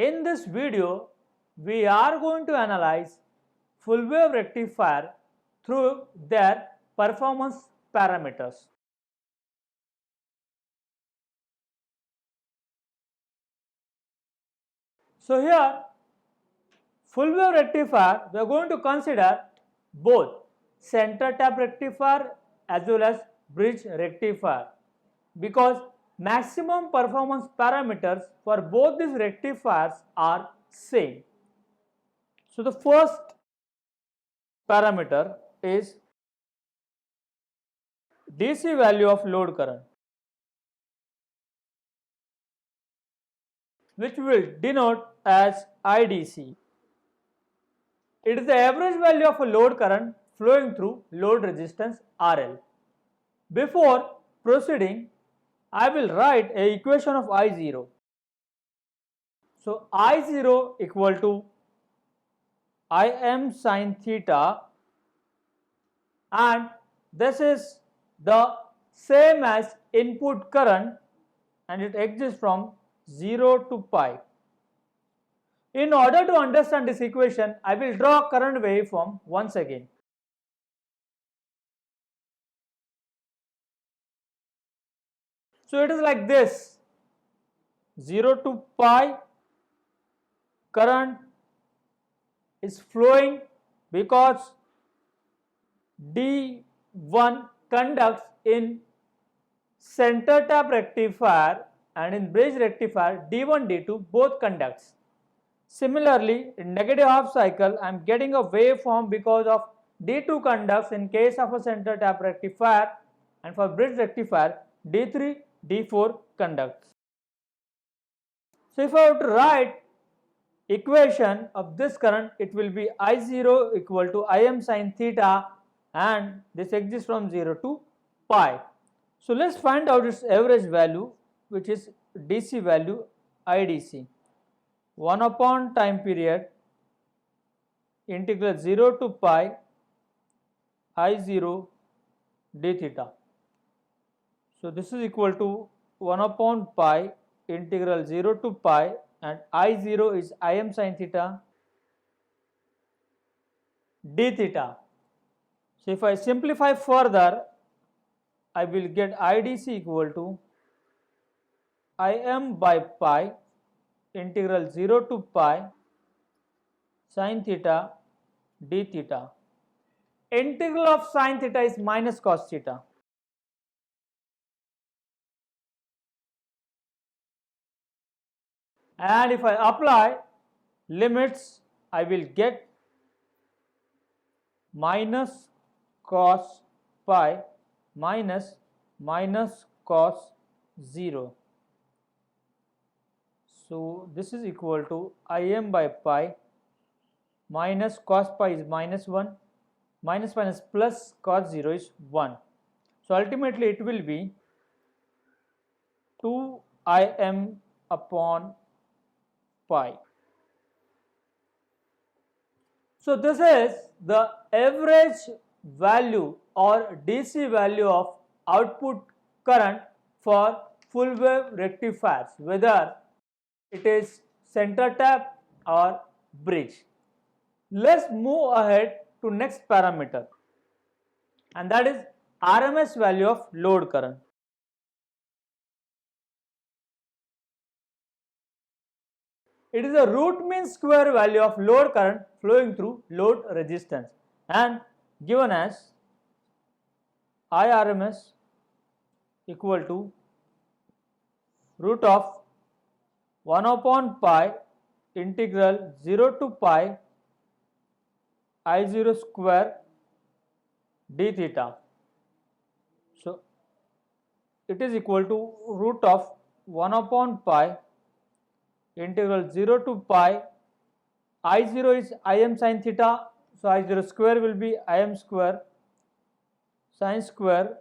In this video, we are going to analyze full wave rectifier through their performance parameters. So here, full wave rectifier, we are going to consider both center tap rectifier as well as bridge rectifier, because maximum performance parameters for both these rectifiers are same. So the first parameter is DC value of load current, which we will denote as IDC. It is the average value of a load current flowing through load resistance RL. Before proceeding, I will write an equation of I0. So I0 equal to Im sin theta, and this is the same as input current and it exists from 0 to pi. In order to understand this equation, I will draw current waveform once again. So it is like this: 0 to pi, current is flowing because D1 conducts in center tap rectifier, and in bridge rectifier D1 D2 both conducts. Similarly, in negative half cycle I am getting a waveform because of D2 conducts in case of a center tap rectifier, and for bridge rectifier D3 D4 conducts. So if I were to write equation of this current, it will be I0 equal to Im sin theta, and this exists from 0 to pi. So let's find out its average value, which is DC value IDC. 1 upon time period integral 0 to pi I0 d theta. So this is equal to 1 upon pi integral 0 to pi, and I0 is Im sin theta d theta. So if I simplify further, I will get IDC equal to Im by pi integral 0 to pi sin theta d theta. Integral of sin theta is minus cos theta. And if I apply limits, I will get minus cos pi minus cos 0. So this is equal to Im by pi minus cos pi is minus 1, minus plus cos 0 is 1. So ultimately it will be 2 Im upon pi. So this is the average value or DC value of output current for full wave rectifiers, whether it is center tap or bridge. Let's move ahead to next parameter, and that is RMS value of load current. It is a root mean square value of load current flowing through load resistance, and given as IRMS equal to root of 1 upon pi integral 0 to pi I0 square d theta. So it is equal to root of 1 upon pi integral 0 to pi. I0 is Im sin theta, so I0 square will be Im square sin square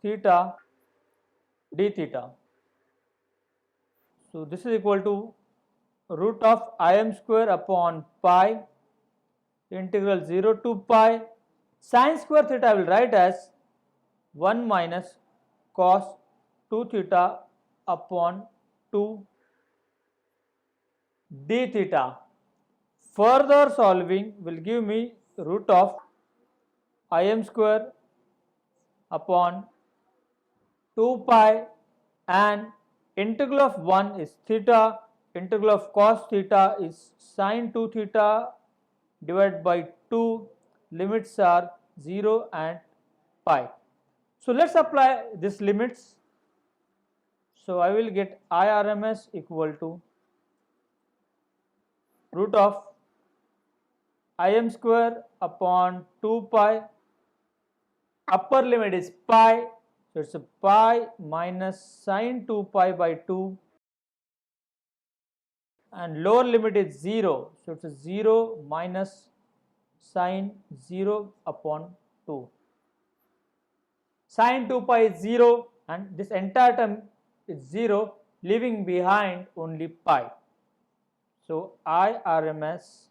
theta d theta. So this is equal to root of Im square upon pi integral 0 to pi sin square theta I will write as 1 minus cos 2 theta upon 2 d theta. Further solving will give me root of Im square upon 2 pi, and integral of 1 is theta, integral of cos theta is sin 2 theta divided by 2, limits are 0 and pi. So let's apply these limits. So I will get IRMS equal to root of Im square upon 2 pi, upper limit is pi, so it's a pi minus sin 2 pi by 2, and lower limit is 0, so it's a 0 minus sin 0 upon 2. Sin 2 pi is 0 and this entire term is 0, leaving behind only pi. So IRMS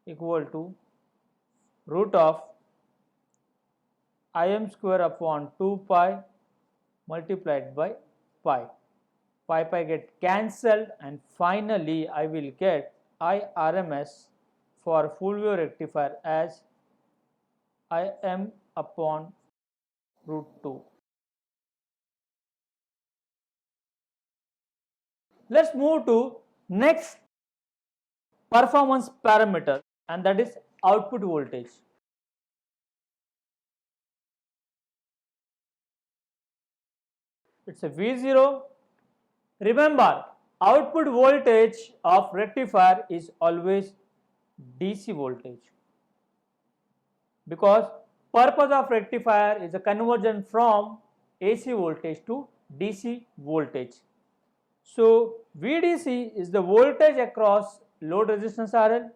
equal to root of Im square upon 2 pi multiplied by pi. Pi get cancelled, and finally I will get IRMS for full wave rectifier as Im upon root 2. Let's move to next performance parameter, and that is output voltage. It's a V0. Remember, output voltage of rectifier is always DC voltage, because purpose of rectifier is a conversion from AC voltage to DC voltage. So VDC is the voltage across load resistance RL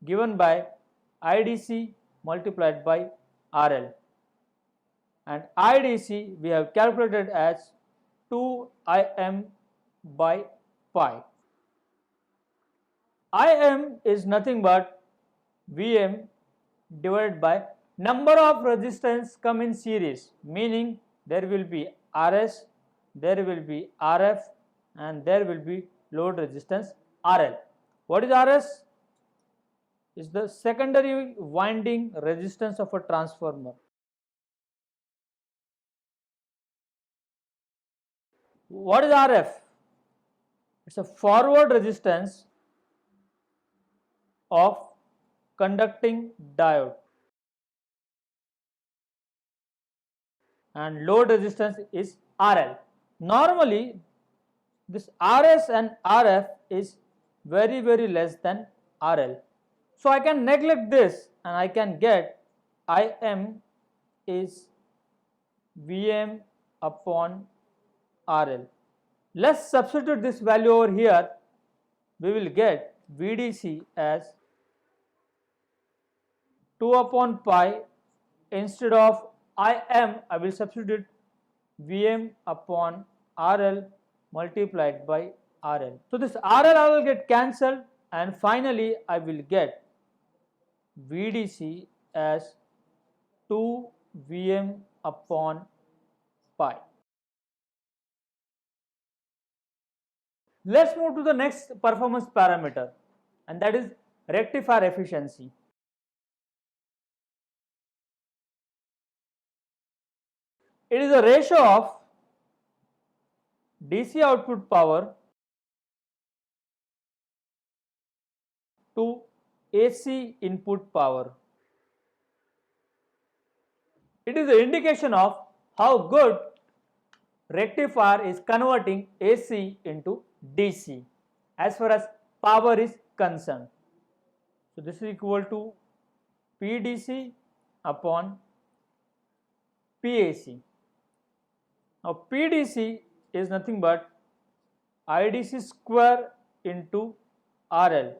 given by IDC multiplied by RL, and IDC we have calculated as 2Im by pi. Im is nothing but Vm divided by number of resistance come in series, meaning there will be Rs, there will be Rf, and there will be load resistance RL. What is Rs? Is the secondary winding resistance of a transformer. What is Rf? It's a forward resistance of conducting diode, and load resistance is RL. Normally this Rs and Rf is very less than RL. So I can neglect this and I can get Im is Vm upon RL. Let's substitute this value over here. We will get VDC as 2 upon pi. Instead of Im, I will substitute Vm upon RL multiplied by RL. So this RL will get cancelled, and finally I will get VDC as 2 Vm upon pi. Let's move to the next performance parameter, and that is rectifier efficiency. It is a ratio of DC output power to AC input power. It is an indication of how good rectifier is converting AC into DC as far as power is concerned. So this is equal to PDC upon PAC. Now PDC is nothing but IDC square into RL.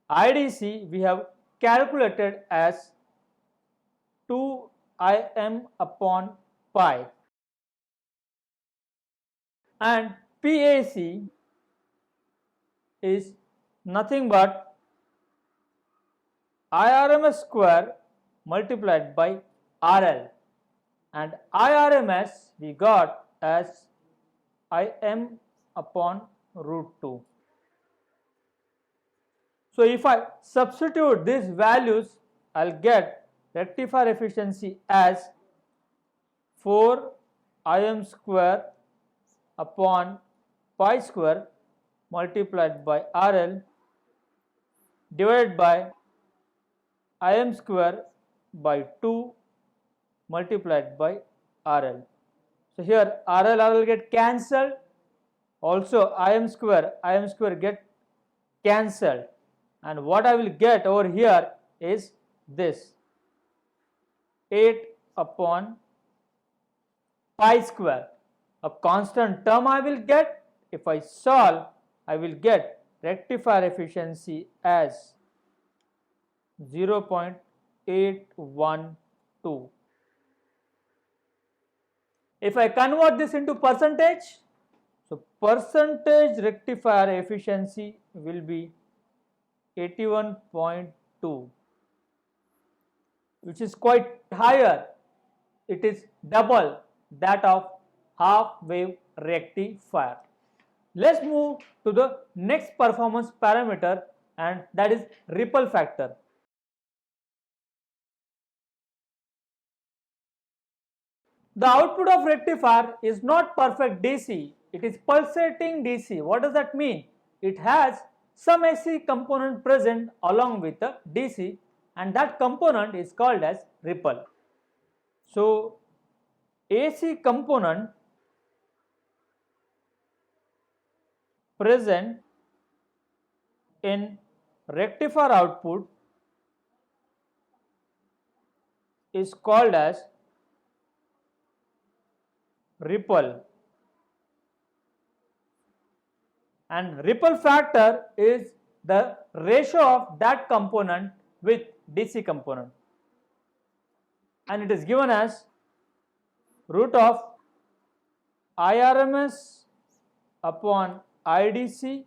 IDC we have calculated as 2Im upon pi, and PAC is nothing but IRMS square multiplied by RL, and IRMS we got as Im upon root 2. So if I substitute these values, I'll get rectifier efficiency as 4 Im square upon pi square multiplied by RL divided by Im square by 2 multiplied by RL. So here RL get cancelled, also Im square get cancelled, and what I will get over here is this 8 upon pi square, a constant term I will get. If I solve, I will get rectifier efficiency as 0.812. If I convert this into percentage, so percentage rectifier efficiency will be 81.2, which is quite higher. It is double that of half wave rectifier. Let's move to the next performance parameter, and that is ripple factor. The output of rectifier is not perfect DC, it is pulsating DC. What does that mean? It has some AC component present along with the DC, and that component is called as ripple. So AC component present in rectifier output is called as ripple, and ripple factor is the ratio of that component with DC component, and it is given as root of IRMS upon IDC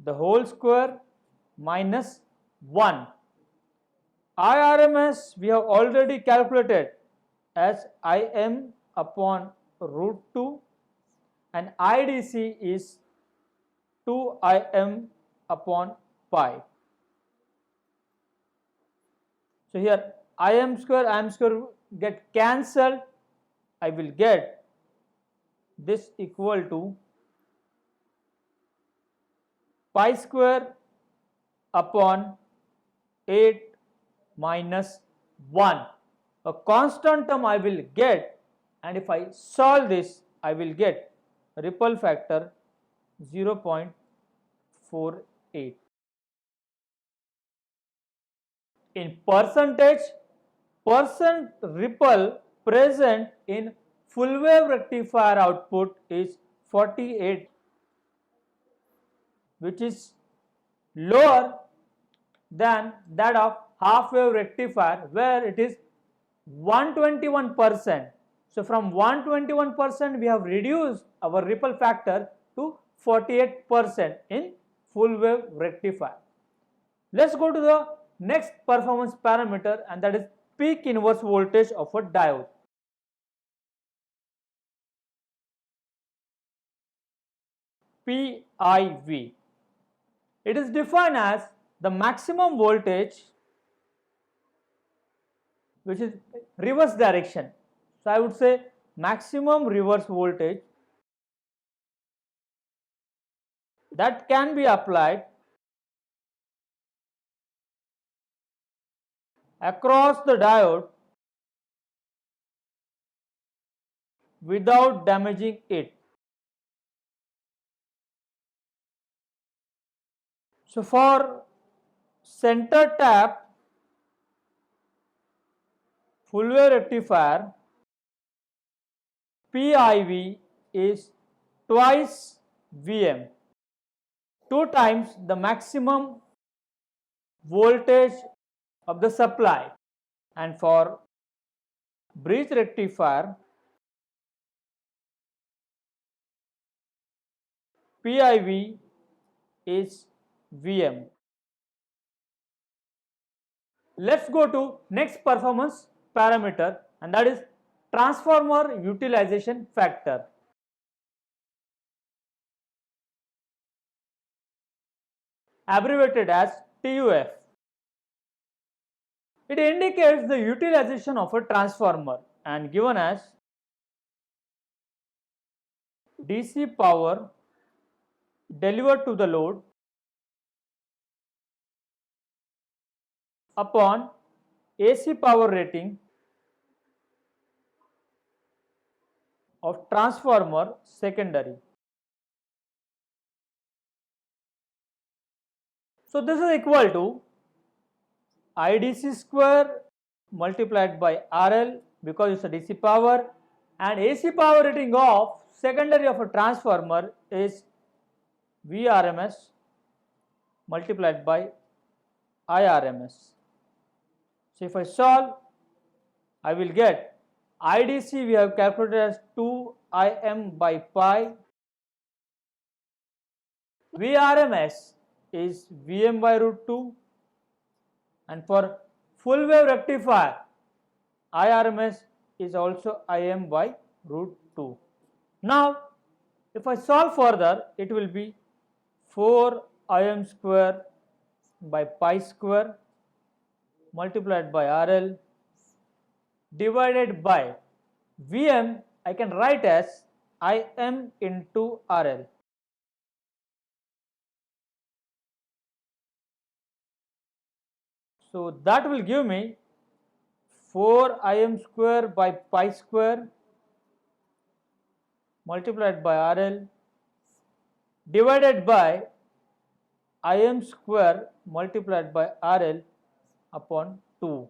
the whole square minus 1. IRMS we have already calculated as Im upon root 2, and IDC is 2Im upon pi. So here Im square get cancelled. I will get this equal to pi square upon 8 minus 1, a constant term I will get, and if I solve this I will get ripple factor 0.48. In percentage, percent ripple present in full wave rectifier output is 48, which is lower than that of half wave rectifier where it is 121%. So from 121% we have reduced our ripple factor to 48% in full wave rectifier. Let's go to the next performance parameter, and that is peak inverse voltage of a diode. PIV. It is defined as the maximum voltage which is reverse direction. So I would say maximum reverse voltage that can be applied across the diode without damaging it. So for center tap full wave rectifier, PIV is twice Vm, 2 times the maximum voltage of the supply, and for bridge rectifier, PIV is Vm. Let's go to next performance parameter, and that is transformer utilization factor. abbreviated as TUF. It indicates the utilization of a transformer and given as DC power delivered to the load upon AC power rating of transformer secondary. So this is equal to IDC square multiplied by RL because it's a DC power, and AC power rating of secondary of a transformer is VRMS multiplied by IRMS. So if I solve, I will get IDC we have calculated as 2Im by pi, VRMS is Vm by root 2, and for full wave rectifier IRMS is also Im by root 2. Now if I solve further, it will be 4Im square by pi square multiplied by RL divided by Vm, I can write as Im into RL. So that will give me 4Im square by pi square multiplied by RL divided by Im square multiplied by RL upon 2.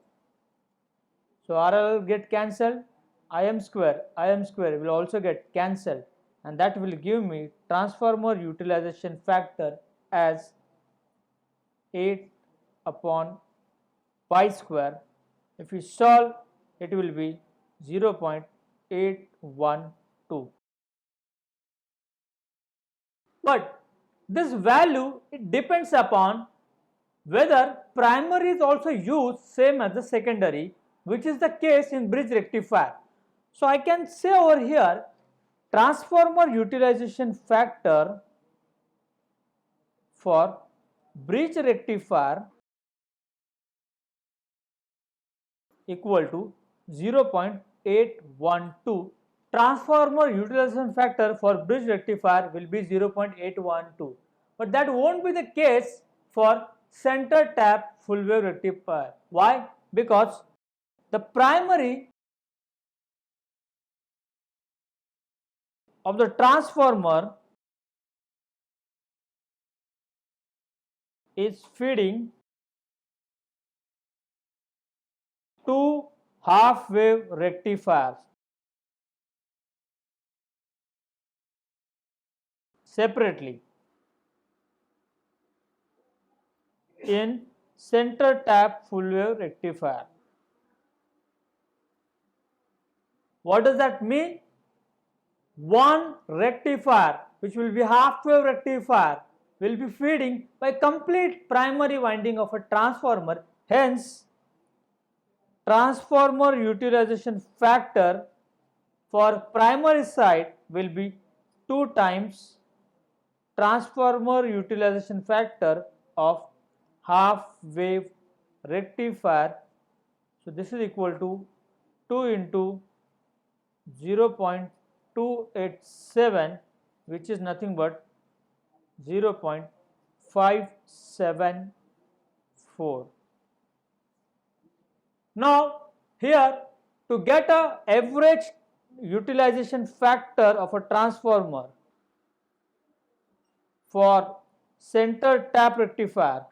So RL will get cancelled, Im square will also get cancelled, and that will give me transformer utilization factor as 8 upon pi square. If we solve, it will be 0.812. But this value, it depends upon whether primary is also used same as the secondary, which is the case in bridge rectifier. So I can say over here transformer utilization factor for bridge rectifier equal to 0.812. Transformer utilization factor for bridge rectifier will be 0.812, but that won't be the case for center tap full wave rectifier. Why? Because the primary of the transformer is feeding two half wave rectifiers separately in center tap full wave rectifier. What does that mean? One rectifier, which will be half wave rectifier, will be feeding by complete primary winding of a transformer. Hence, transformer utilization factor for primary side will be 2 times transformer utilization factor of half wave rectifier. So this is equal to 2 into 0.287, which is nothing but 0.574. Now here, to get a average utilization factor of a transformer for center tap rectifier,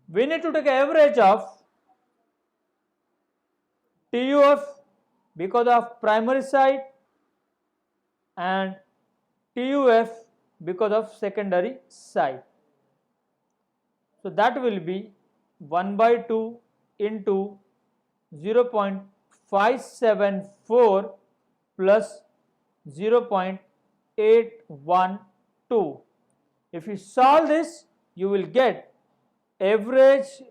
we need to take an average of TUF because of primary side and TUF because of secondary side. So that will be 1 by 2 into 0.574 plus 0.812. If you solve this, you will get average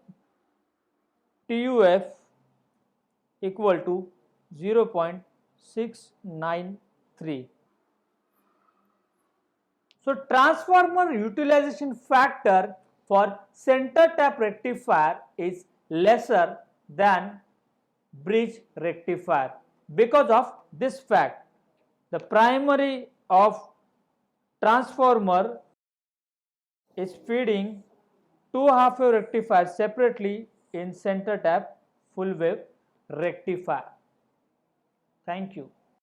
TUF equal to 0.693. So transformer utilization factor for center tap rectifier is lesser than bridge rectifier. Because of this fact, the primary of transformer is feeding two half wave rectifiers separately in center tap full wave rectifier. Thank you.